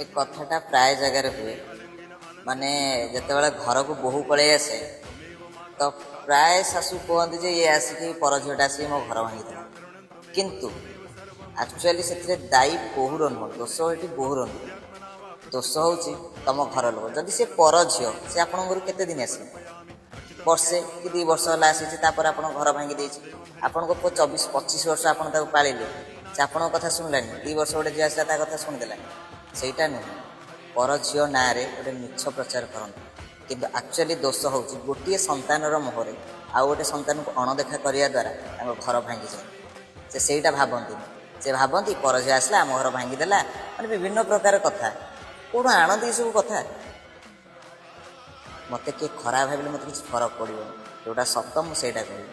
ଏ କଥାଟା ପ୍ରାୟ ଜାଗାରେ ହୁଏ। ମାନେ ଯେତେବେଳେ ଘରକୁ ବୋହୂ ପଳେଇ ଆସେ ତ ପ୍ରାୟ ଶାଶୁ କୁହନ୍ତି ଯେ ଇଏ ଆସିକି ପର ଝିଅଟା ଆସିକି ମୋ ଘର ଭାଙ୍ଗିଥିଲା। କିନ୍ତୁ ଆକ୍ଚୁଆଲି ସେଥିରେ ଦାୟୀ ବୋହୂର ନୁହଁ, ଦୋଷ ଏଠି ବୋହୂର ନୁହଁ, ଦୋଷ ହେଉଛି ତମ ଘର ଲୋକ। ଯଦି ସେ ପର ଝିଅ, ସେ ଆପଣଙ୍କ ଘରୁ କେତେ ଦିନ ଆସିବ? ବର୍ଷେ କି 2 ବର୍ଷ ହେଲା ଆସିଛି, ତାପରେ ଆପଣଙ୍କ ଘର ଭାଙ୍ଗି ଦେଇଛି। ଆପଣଙ୍କ ପୁଅ 24-25 ବର୍ଷ ଆପଣ ତାକୁ ପାଳିଲେ, ସେ ଆପଣଙ୍କ କଥା ଶୁଣିଲାନି। 2 ବର୍ଷ ଗୋଟେ ଝିଅ ଆସିଲା ତା କଥା ଶୁଣିଦେଲାନି। ସେଇଟା ନୁହେଁ, ପର ଝିଅ ନାଁରେ ଗୋଟେ ମିଛ ପ୍ରଚାର କରନ୍ତି। କିନ୍ତୁ ଆକ୍ଚୁଆଲି ଦୋଷ ହେଉଛି ଗୋଟିଏ ସନ୍ତାନର ମୋହରେ ଆଉ ଗୋଟେ ସନ୍ତାନକୁ ଅଣଦେଖା କରିବା ଦ୍ୱାରା ତାଙ୍କ ଘର ଭାଙ୍ଗିଯାଏ। ସେ ସେଇଟା ଭାବନ୍ତିନି। ସେ ଭାବନ୍ତି ପର ଝିଅ ଆସିଲା ଆମ ଘର ଭାଙ୍ଗିଦେଲା, ମାନେ ବିଭିନ୍ନ ପ୍ରକାର କଥା। କେଉଁଠୁ ଆଣନ୍ତି ଏସବୁ କଥା? ମୋତେ କିଏ ଖରାପ ଭାବିଲେ ମୋତେ କିଛି ଫରକ ପଡ଼ିବନି। ଯେଉଁଟା ସତ ମୁଁ ସେଇଟା କହିବି।